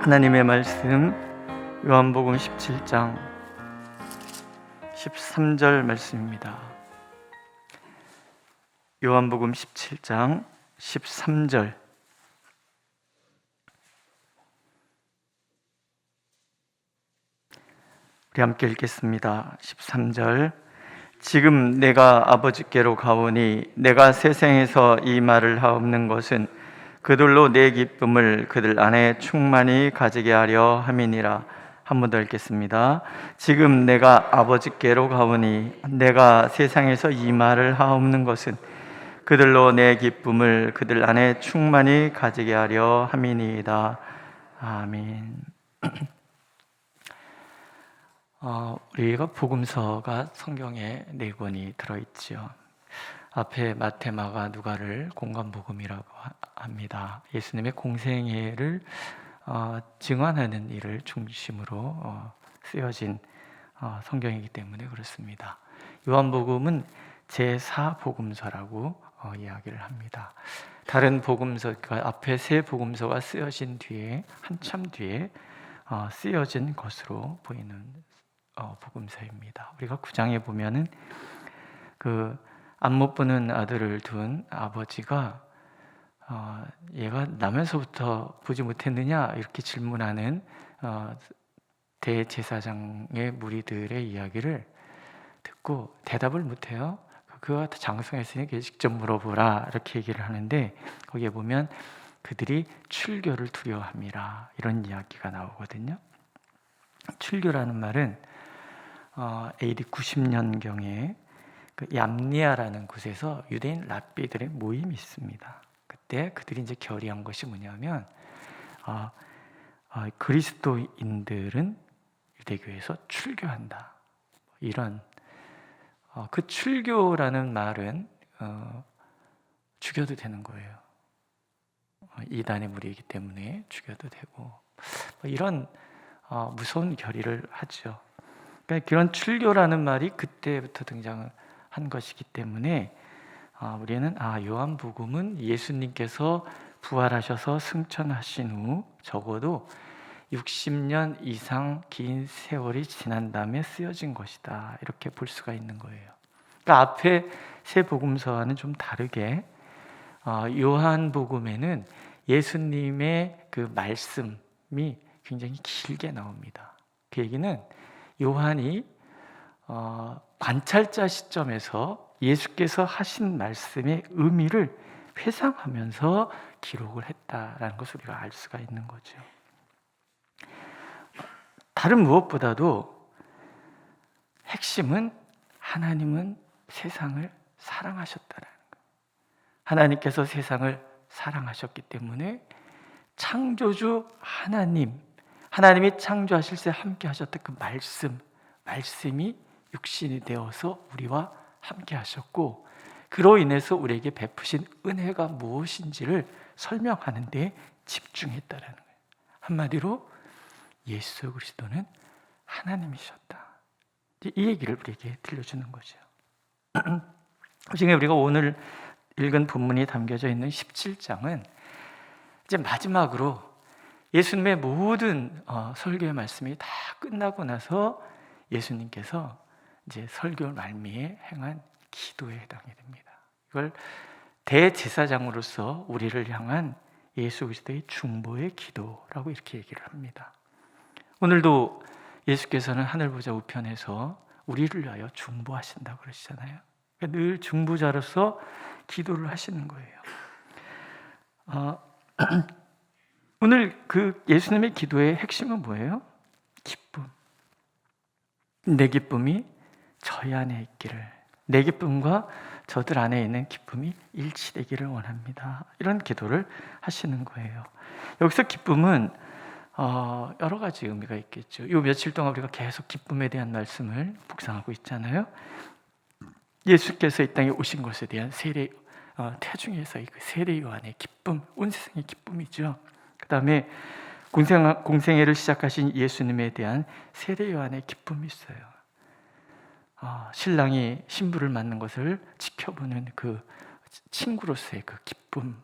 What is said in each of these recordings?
하나님의 말씀 요한복음 17장 13절 말씀입니다. 요한복음 17장 13절. 우리 함께 읽겠습니다. 13절. 지금 내가 아버지께로 가오니 내가 세상에서 이 말을 하옵는 것은 그들로 내 기쁨을 그들 안에 충만히 가지게 하려 함이니라. 한 번 더 읽겠습니다. 지금 내가 아버지께로 가오니 내가 세상에서 이 말을 하옵는 것은 그들로 내 기쁨을 그들 안에 충만히 가지게 하려 함이니이다. 아멘. 우리가 복음서가 성경에 4권이 들어있지요. 앞에 마태, 마가, 누가를 공관복음이라고 합니다. 예수님의 공생애를 증언하는 일을 중심으로 쓰여진 성경이기 때문에 그렇습니다. 요한복음은 제4복음서라고 이야기를 합니다. 다른 복음서, 그러니까 앞에 3 복음서가 쓰여진 뒤에 한참 뒤에 쓰여진 것으로 보이는 복음서입니다. 우리가 9장에 보면은 그 안 못 보는 아들을 둔 아버지가 얘가 나면서부터 보지 못했느냐 이렇게 질문하는 대제사장의 무리들의 이야기를 듣고 대답을 못해요. 그가 장성했으니 직접 물어보라 이렇게 얘기를 하는데, 거기에 보면 그들이 출교를 두려워함이라 이런 이야기가 나오거든요. 출교라는 말은 AD 90년경에 그 얌리아라는 곳에서 유대인 랍비들의 모임이 있습니다. 그때 그들이 이제 결의한 것이 뭐냐면 그리스도인들은 유대교에서 출교한다. 이런 그 출교라는 말은 죽여도 되는 거예요. 이단의 무리이기 때문에 죽여도 되고 이런 무서운 결의를 하죠. 그러니까 그런 출교라는 말이 그때부터 등장을 한 것이기 때문에 우리는 요한복음은 예수님께서 부활하셔서 승천하신 후 적어도 60년 이상 긴 세월이 지난 다음에 쓰여진 것이다 이렇게 볼 수가 있는 거예요. 그러니까 앞에 3 복음서와는 좀 다르게 요한복음에는 예수님의 그 말씀이 굉장히 길게 나옵니다. 그 얘기는 요한이 관찰자 시점에서 예수께서 하신 말씀의 의미를 회상하면서 기록을 했다라는 것을 우리가 알 수가 있는 거죠. 다른 무엇보다도 핵심은 하나님은 세상을 사랑하셨다라는 거예요. 하나님께서 세상을 사랑하셨기 때문에 창조주 하나님이 창조하실 때 함께 하셨던 그 말씀이 육신이 되어서 우리와 함께 하셨고, 그로 인해서 우리에게 베푸신 은혜가 무엇인지를 설명하는 데 집중했다라는 거예요. 한마디로 예수 그리스도는 하나님이셨다. 이 얘기를 우리에게 들려주는 거죠. 지금 우리가 오늘 읽은 본문이 담겨져 있는 17장은 이제 마지막으로 예수님의 모든 설교의 말씀이 다 끝나고 나서 예수님께서 이제 설교 말미에 행한 기도에 해당이 됩니다. 이걸 대제사장으로서 우리를 향한 예수 그리스도의 중보의 기도라고 이렇게 얘기를 합니다. 오늘도 예수께서는 하늘 보좌 우편에서 우리를 위하여 중보하신다고 그러시잖아요. 그러니까 늘 중보자로서 기도를 하시는 거예요. 오늘 그 예수님의 기도의 핵심은 뭐예요? 기쁨. 내 기쁨이 저희 안에 있기를, 내 기쁨과 저들 안에 있는 기쁨이 일치되기를 원합니다. 이런 기도를 하시는 거예요. 여기서 기쁨은 여러 가지 의미가 있겠죠. 이 며칠 동안 우리가 계속 기쁨에 대한 말씀을 묵상하고 있잖아요. 예수께서 이 땅에 오신 것에 대한 세례, 태중에서의 그 세례 요한의 기쁨, 온 세상의 기쁨이죠. 그 다음에 공생애를 시작하신 예수님에 대한 세례 요한의 기쁨이 있어요. 신랑이 신부를 맞는 것을 지켜보는 그 친구로서의 그 기쁨,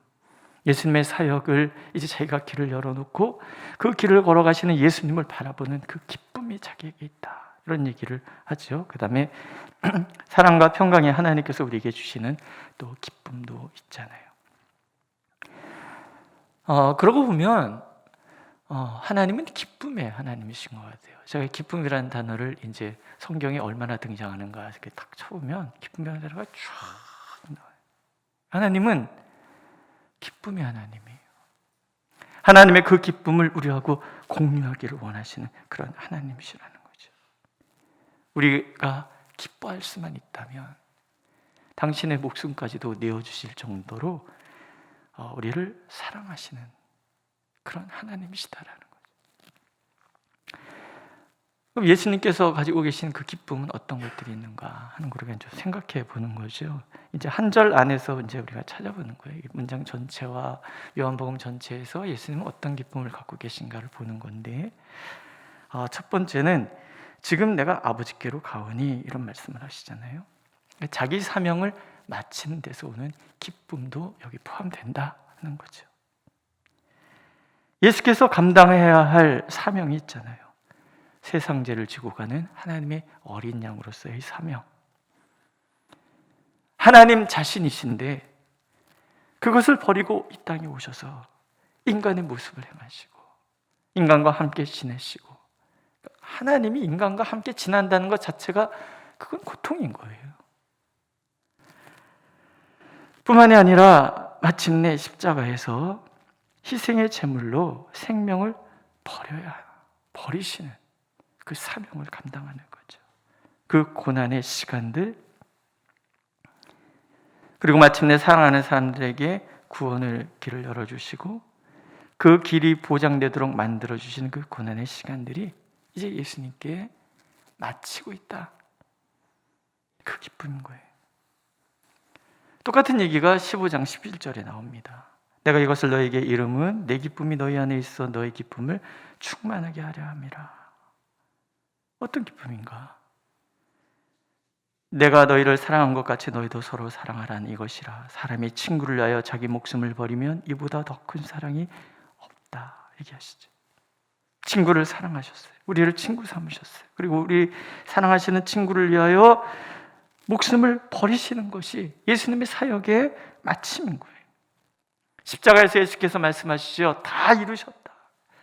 예수님의 사역을 이제 자기가 길을 열어놓고 그 길을 걸어가시는 예수님을 바라보는 그 기쁨이 자기에게 있다, 이런 얘기를 하죠. 그 다음에 사랑과 평강의 하나님께서 우리에게 주시는 또 기쁨도 있잖아요. 그러고 보면 하나님은 기쁨의 하나님이신 것 같아요. 제가 기쁨이라는 단어를 이제 성경에 얼마나 등장하는가 이렇게 딱 쳐보면 기쁨이라는 단어가 쫙 나와요. 하나님은 기쁨의 하나님이에요. 하나님의 그 기쁨을 우리하고 공유하기를 원하시는 그런 하나님이시라는 거죠. 우리가 기뻐할 수만 있다면 당신의 목숨까지도 내어주실 정도로 우리를 사랑하시는 그런 하나님이시다라는 거죠. 그럼 예수님께서 가지고 계신 그 기쁨은 어떤 것들이 있는가 하는 걸 우리가 좀 생각해 보는 거죠. 이제 한 절 안에서 이제 우리가 찾아보는 거예요. 이 문장 전체와 요한복음 전체에서 예수님은 어떤 기쁨을 갖고 계신가를 보는 건데, 첫 번째는 지금 내가 아버지께로 가오니, 이런 말씀을 하시잖아요. 자기 사명을 마치는 데서 오는 기쁨도 여기 포함된다는 거죠. 예수께서 감당해야 할 사명이 있잖아요. 세상 죄를 지고 가는 하나님의 어린 양으로서의 사명. 하나님 자신이신데 그것을 버리고 이 땅에 오셔서 인간의 모습을 행하시고 인간과 함께 지내시고, 하나님이 인간과 함께 지낸다는 것 자체가 그건 고통인 거예요. 뿐만이 아니라 마침내 십자가에서 희생의 제물로 생명을 버리시는 그 사명을 감당하는 거죠. 그 고난의 시간들, 그리고 마침내 사랑하는 사람들에게 구원의 길을 열어주시고 그 길이 보장되도록 만들어주시는 그 고난의 시간들이 이제 예수님께 마치고 있다, 그 기쁨인 거예요. 똑같은 얘기가 15장 11절에 나옵니다. 내가 이것을 너에게 이름은 내 기쁨이 너희 안에 있어 너희 기쁨을 충만하게 하려 함이라. 어떤 기쁨인가? 내가 너희를 사랑한 것 같이 너희도 서로 사랑하라는 이것이라. 사람이 친구를 위하여 자기 목숨을 버리면 이보다 더 큰 사랑이 없다, 얘기하시죠. 친구를 사랑하셨어요. 우리를 친구 삼으셨어요. 그리고 우리 사랑하시는 친구를 위하여 목숨을 버리시는 것이 예수님의 사역의 마침인 거예요. 십자가에서 예수께서 말씀하시죠. 다 이루셨다,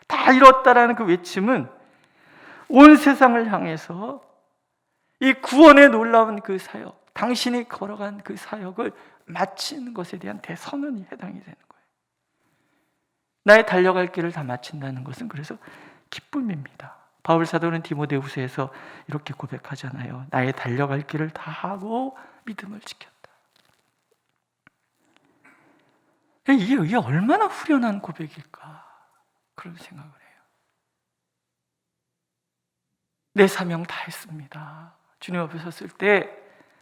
다 이뤘다라는 그 외침은 온 세상을 향해서 이 구원의 놀라운 그 사역, 당신이 걸어간 그 사역을 마치는 것에 대한 대선언이 해당이 되는 거예요. 나의 달려갈 길을 다 마친다는 것은 그래서 기쁨입니다. 바울 사도는 디모데후서에서 이렇게 고백하잖아요. 나의 달려갈 길을 다 하고 믿음을 지켰다. 이게 얼마나 후련한 고백일까, 그런 생각을 해요. 내 사명 다 했습니다. 주님 앞에 섰을 때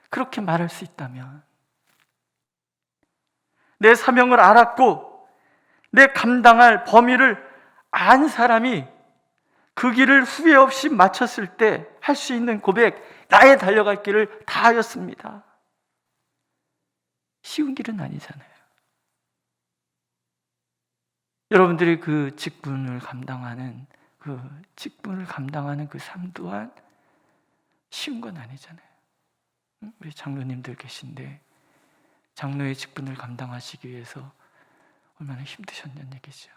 그렇게 말할 수 있다면, 내 사명을 알았고 내 감당할 범위를 안 사람이 그 길을 후회 없이 마쳤을 때 할 수 있는 고백, 나의 달려갈 길을 다 하였습니다. 쉬운 길은 아니잖아요. 여러분들이 그 직분을 감당하는 그 삶 또한 쉬운 건 아니잖아요. 우리 장로님들 계신데 장로의 직분을 감당하시기 위해서 얼마나 힘드셨냐는 얘기죠.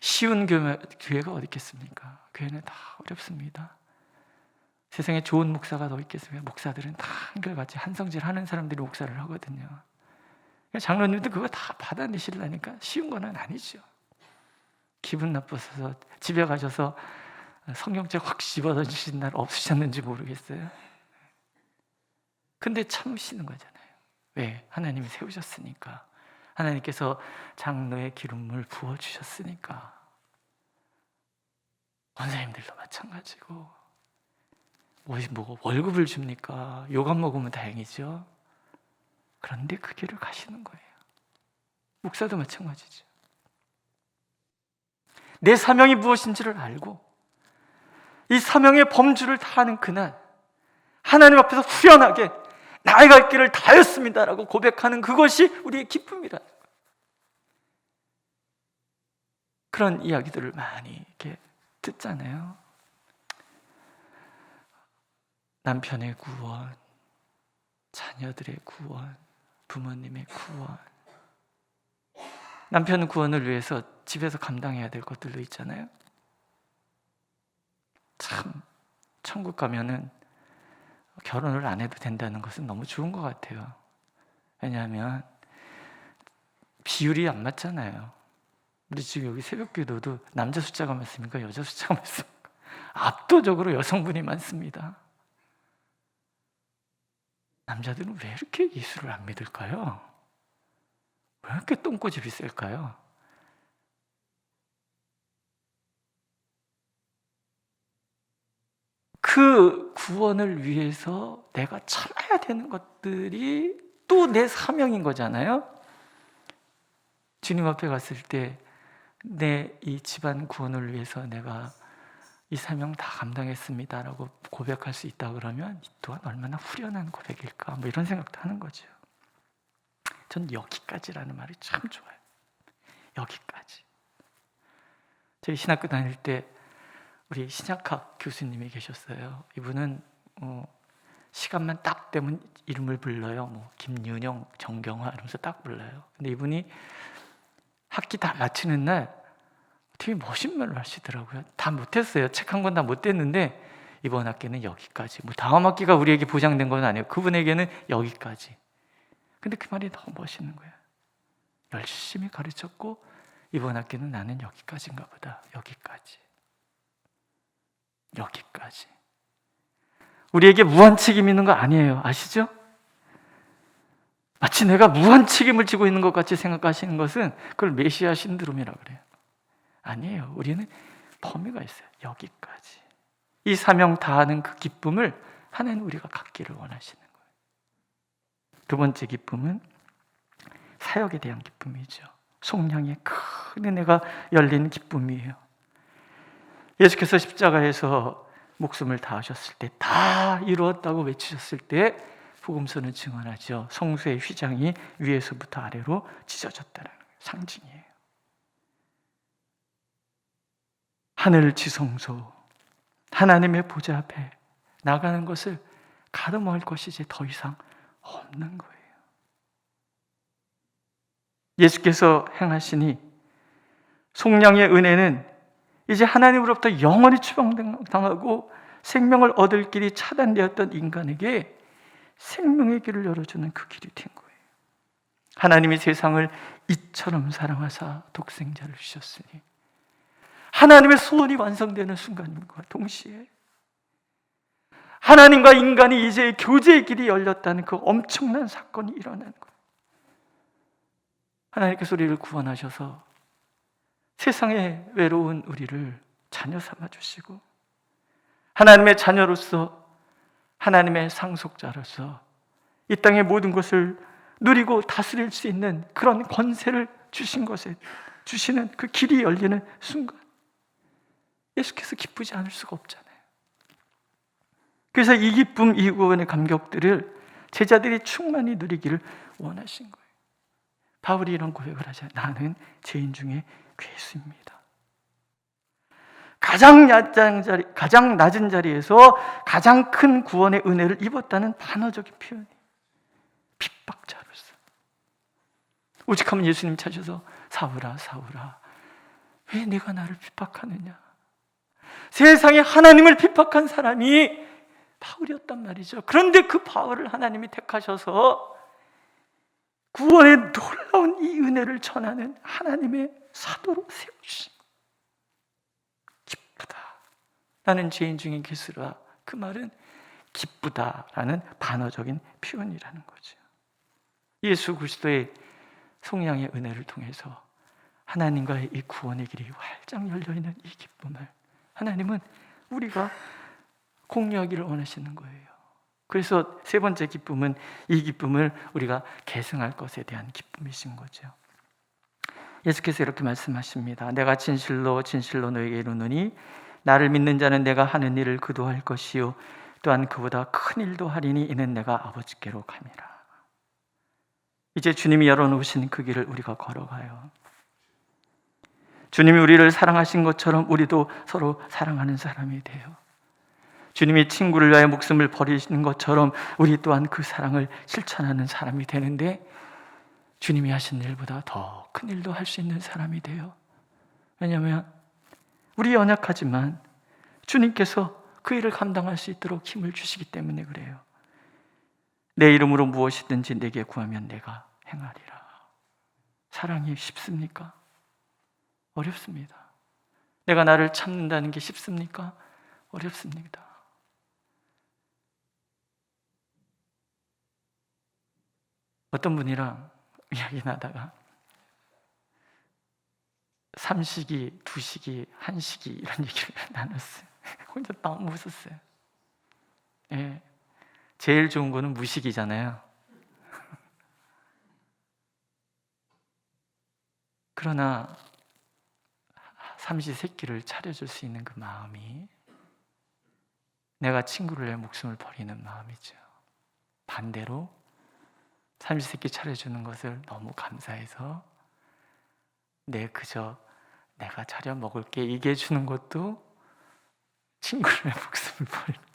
쉬운 교회가 어디 있겠습니까? 교회는 다 어렵습니다. 세상에 좋은 목사가 더 있겠습니까? 목사들은 다 한결같이 한성질 하는 사람들이 목사를 하거든요. 장로님들 그거 다 받아내시려니까 쉬운 건 아니죠. 기분 나빠서 집에 가셔서 성경책 확 집어던지신 날 없으셨는지 모르겠어요. 근데 참으시는 거잖아요. 왜? 하나님이 세우셨으니까. 하나님께서 장로의 기름을 부어주셨으니까. 원사님들도 마찬가지고. 뭐 월급을 줍니까? 욕 안 먹으면 다행이죠. 그런데 그 길을 가시는 거예요. 목사도 마찬가지죠. 내 사명이 무엇인지를 알고 이 사명의 범주를 다하는 그날 하나님 앞에서 후련하게 나의 갈 길을 다했습니다라고 고백하는 그것이 우리의 기쁨이라는 거예요. 그런 이야기들을 많이 이렇게 듣잖아요. 남편의 구원, 자녀들의 구원, 부모님의 구원. 남편 구원을 위해서 집에서 감당해야 될 것들도 있잖아요. 참 천국 가면은 결혼을 안 해도 된다는 것은 너무 좋은 것 같아요. 왜냐하면 비율이 안 맞잖아요. 우리 지금 여기 새벽기도도 남자 숫자가 많습니까? 여자 숫자가 많습니까? 압도적으로 여성분이 많습니다. 남자들은 왜 이렇게 예수를 안 믿을까요? 왜 이렇게 똥꼬집이 셀까요? 그 구원을 위해서 내가 참아야 되는 것들이 또 내 사명인 거잖아요. 주님 앞에 갔을 때 내 이 집안 구원을 위해서 내가 이 사명 다 감당했습니다라고 고백할 수 있다 그러면 이 또한 얼마나 후련한 고백일까, 뭐 이런 생각도 하는 거죠. 전 여기까지라는 말이 참 좋아요. 여기까지. 저희 신학교 다닐 때 우리 신약학 교수님이 계셨어요. 이분은 시간만 딱 되면 이름을 불러요. 뭐 김윤영, 정경화 이러면서 딱 불러요. 근데 이분이 학기 다 마치는 날 되게 멋진 말을 하시더라고요. 다 못했어요. 책 한 권 다 못 뗐는데 이번 학기는 여기까지. 뭐 다음 학기가 우리에게 보장된 건 아니에요. 그분에게는 여기까지. 근데 그 말이 너무 멋있는 거예요. 열심히 가르쳤고 이번 학기는 나는 여기까지인가 보다. 여기까지. 여기까지. 우리에게 무한 책임이 있는 거 아니에요. 아시죠? 마치 내가 무한 책임을 지고 있는 것 같이 생각하시는 것은 그걸 메시아 신드롬이라고 그래요. 아니에요. 우리는 범위가 있어요. 여기까지. 이 사명 다하는 그 기쁨을 하나님 우리가 갖기를 원하시는 거예요. 두 번째 기쁨은 사역에 대한 기쁨이죠. 속량의 큰 은혜가 열린 기쁨이에요. 예수께서 십자가에서 목숨을 다하셨을 때, 다 이루었다고 외치셨을 때 복음서는 증언하죠. 성소의 휘장이 위에서부터 아래로 찢어졌다는 상징이에요. 하늘 지성소, 하나님의 보좌 앞에 나가는 것을 가늠할 것이 이제 더 이상 없는 거예요. 예수께서 행하시니 속량의 은혜는 이제 하나님으로부터 영원히 추방당하고 생명을 얻을 길이 차단되었던 인간에게 생명의 길을 열어주는 그 길이 된 거예요. 하나님이 세상을 이처럼 사랑하사 독생자를 주셨으니 하나님의 소원이 완성되는 순간과 동시에 하나님과 인간이 이제 교제의 길이 열렸다는 그 엄청난 사건이 일어나는 거예요. 하나님께서 우리를 구원하셔서 세상에 외로운 우리를 자녀 삼아주시고 하나님의 자녀로서 하나님의 상속자로서 이 땅의 모든 것을 누리고 다스릴 수 있는 그런 권세를 주신 것에 주시는 그 길이 열리는 순간 예수께서 기쁘지 않을 수가 없잖아요. 그래서 이 기쁨, 이 구원의 감격들을 제자들이 충만히 누리기를 원하신 거예요. 바울이 이런 고백을 하잖아요. 나는 죄인 중에 괴수입니다. 가장 낮은 자리에서 가장 큰 구원의 은혜를 입었다는 반어적인 표현이 핍박자로서 오직하면 예수님 찾아서 사울아 사울아 왜 네가 나를 핍박하느냐. 세상에 하나님을 핍박한 사람이 바울이었단 말이죠. 그런데 그 바울을 하나님이 택하셔서 구원의 놀라운 이 은혜를 전하는 하나님의 사도로 세우신 기쁘다. 나는 죄인 중에 괴수라. 그 말은 기쁘다라는 반어적인 표현이라는 거죠. 예수 그리스도의 속량의 은혜를 통해서 하나님과의 이 구원의 길이 활짝 열려있는 이 기쁨을 하나님은 우리가 공유하기를 원하시는 거예요. 그래서 세 번째 기쁨은 이 기쁨을 우리가 계승할 것에 대한 기쁨이신 거죠. 예수께서 이렇게 말씀하십니다. 내가 진실로 진실로 너에게 이르노니 나를 믿는 자는 내가 하는 일을 그도 할 것이요 또한 그보다 큰 일도 하리니 이는 내가 아버지께로 감이라. 이제 주님이 열어놓으신 그 길을 우리가 걸어가요. 주님이 우리를 사랑하신 것처럼 우리도 서로 사랑하는 사람이 돼요. 주님이 친구를 위하여 목숨을 버리시는 것처럼 우리 또한 그 사랑을 실천하는 사람이 되는데, 주님이 하신 일보다 더 큰 일도 할 수 있는 사람이 돼요. 왜냐하면 우리 연약하지만 주님께서 그 일을 감당할 수 있도록 힘을 주시기 때문에 그래요. 내 이름으로 무엇이든지 내게 구하면 내가 행하리라. 사랑이 쉽습니까? 어렵습니다. 내가 나를 참는다는 게 쉽습니까? 어렵습니다. 어떤 분이랑 이야기 나다가 삼식이, 두식이, 한식이 이런 얘기를 나눴어요. 혼자 너무 웃었어요. 예, 제일 좋은 거는 무식이잖아요. 그러나 삼시세끼를 차려줄 수 있는 그 마음이 내가 친구를 위해 목숨을 버리는 마음이죠. 반대로 삼시세끼 차려주는 것을 너무 감사해서 그저 내가 차려 먹을게 얘기해 주는 것도 친구를 위해 목숨을 버리는.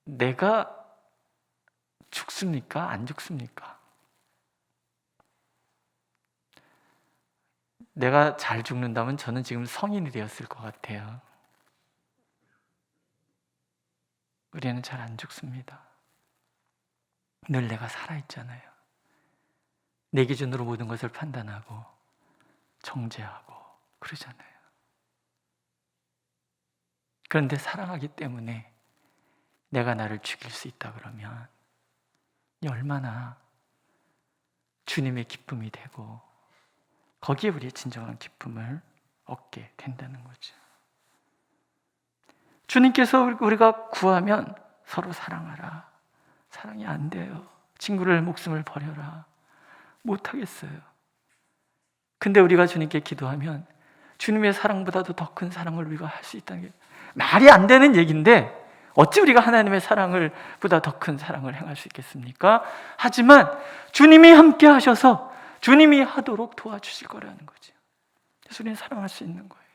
내가 죽습니까? 안 죽습니까? 내가 잘 죽는다면 저는 지금 성인이 되었을 것 같아요. 우리는 잘 안 죽습니다. 늘 내가 살아있잖아요. 내 기준으로 모든 것을 판단하고 정죄하고 그러잖아요. 그런데 사랑하기 때문에 내가 나를 죽일 수 있다 그러면 얼마나 주님의 기쁨이 되고 거기에 우리의 진정한 기쁨을 얻게 된다는 거죠. 주님께서 우리가 구하면 서로 사랑하라. 사랑이 안 돼요. 친구를 목숨을 버려라. 못하겠어요. 근데 우리가 주님께 기도하면 주님의 사랑보다도 더 큰 사랑을 우리가 할 수 있다는 게 말이 안 되는 얘기인데, 어찌 우리가 하나님의 사랑을 보다 더 큰 사랑을 행할 수 있겠습니까? 하지만 주님이 함께 하셔서 주님이 하도록 도와주실 거라는 거죠. 그래서 우리는 사랑할 수 있는 거예요.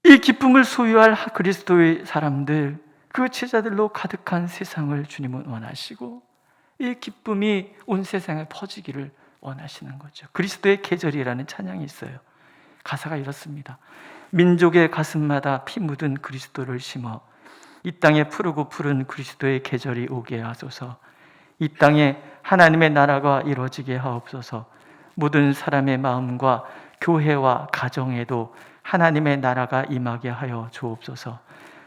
이 기쁨을 소유할 그리스도의 사람들, 그 제자들로 가득한 세상을 주님은 원하시고 이 기쁨이 온 세상에 퍼지기를 원하시는 거죠. 그리스도의 계절이라는 찬양이 있어요. 가사가 이렇습니다. 민족의 가슴마다 피 묻은 그리스도를 심어 이 땅에 푸르고 푸른 그리스도의 계절이 오게 하소서. 이 땅에 하나님의 나라가 이루어지게 하옵소서. 모든 사람의 마음과 교회와 가정에도 하나님의 나라가 임하게 하여 주옵소서.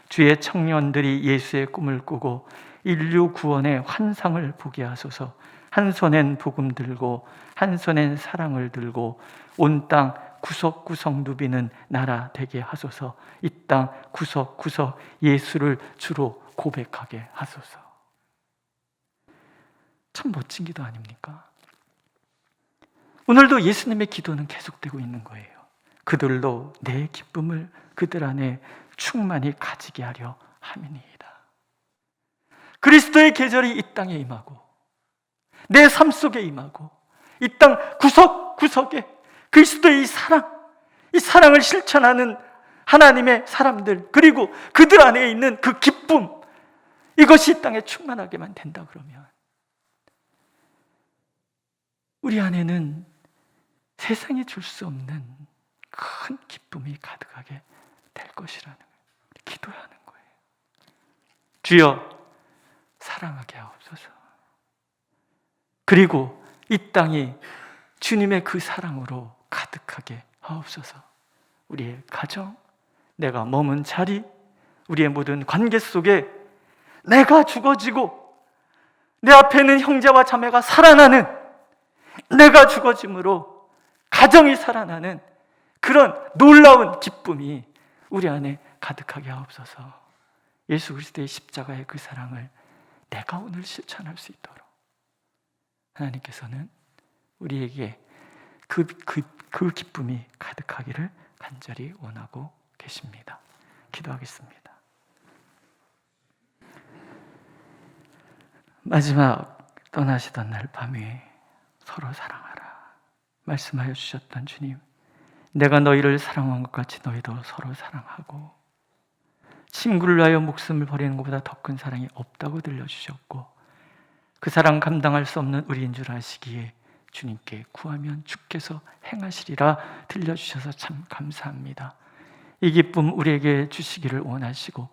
주의 청년들이 예수의 꿈을 꾸고 인류 구원의 환상을 보게 하소서. 한 손엔 복음 들고 한 손엔 사랑을 들고 온 땅 구석구석 누비는 나라 되게 하소서. 이 땅 구석구석 예수를 주로 고백하게 하소서. 참 멋진 기도 아닙니까? 오늘도 예수님의 기도는 계속되고 있는 거예요. 그들도 내 기쁨을 그들 안에 충만히 가지게 하려 함이니이다. 그리스도의 계절이 이 땅에 임하고 내 삶 속에 임하고 이 땅 구석구석에 그리스도의 이 사랑을 실천하는 하나님의 사람들, 그리고 그들 안에 있는 그 기쁨, 이것이 이 땅에 충만하게만 된다 그러면 우리 안에는 세상이 줄 수 없는 큰 기쁨이 가득하게 될 것이라는 거예요. 기도해야 하는 거예요. 주여 사랑하게 하옵소서. 그리고 이 땅이 주님의 그 사랑으로 가득하게 하옵소서. 우리의 가정, 내가 머문 자리, 우리의 모든 관계 속에 내가 죽어지고 내 앞에 있는 형제와 자매가 살아나는, 내가 죽어짐으로 가정이 살아나는 그런 놀라운 기쁨이 우리 안에 가득하게 하옵소서. 예수 그리스도의 십자가의 그 사랑을 내가 오늘 실천할 수 있도록 하나님께서는 우리에게 그 기쁨이 가득하기를 간절히 원하고 계십니다. 기도하겠습니다. 마지막 떠나시던 날 밤에 서로 사랑하라 말씀하여 주셨던 주님, 내가 너희를 사랑한 것 같이 너희도 서로 사랑하고, 친구를 위하여 목숨을 버리는 것보다 더 큰 사랑이 없다고 들려주셨고, 그 사랑 감당할 수 없는 우리인 줄 아시기에 주님께 구하면 주께서 행하시리라 들려주셔서 참 감사합니다. 이 기쁨 우리에게 주시기를 원하시고,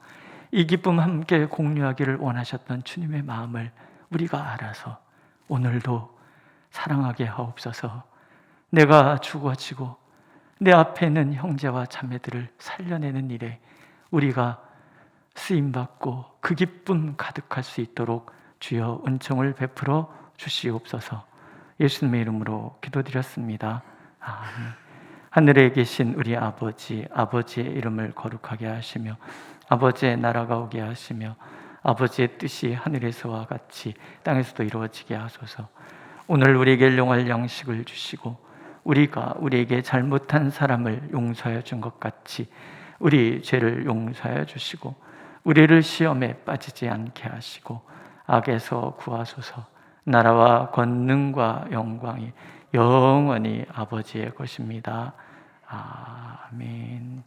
이 기쁨 함께 공유하기를 원하셨던 주님의 마음을 우리가 알아서 오늘도 사랑하게 하옵소서. 내가 죽어지고 내 앞에 있는 형제와 자매들을 살려내는 일에 우리가 쓰임받고 그 기쁨 가득할 수 있도록 주여 은총을 베풀어 주시옵소서. 예수님의 이름으로 기도드렸습니다. 아멘. 하늘에 계신 우리 아버지, 아버지의 이름을 거룩하게 하시며 아버지의 나라가 오게 하시며 아버지의 뜻이 하늘에서와 같이 땅에서도 이루어지게 하소서. 오늘 우리에게 일용할 양식을 주시고 우리가 우리에게 잘못한 사람을 용서하여 준 것 같이 우리 죄를 용서하여 주시고 우리를 시험에 빠지지 않게 하시고 악에서 구하소서. 나라와 권능과 영광이 영원히 아버지의 것입니다. 아멘.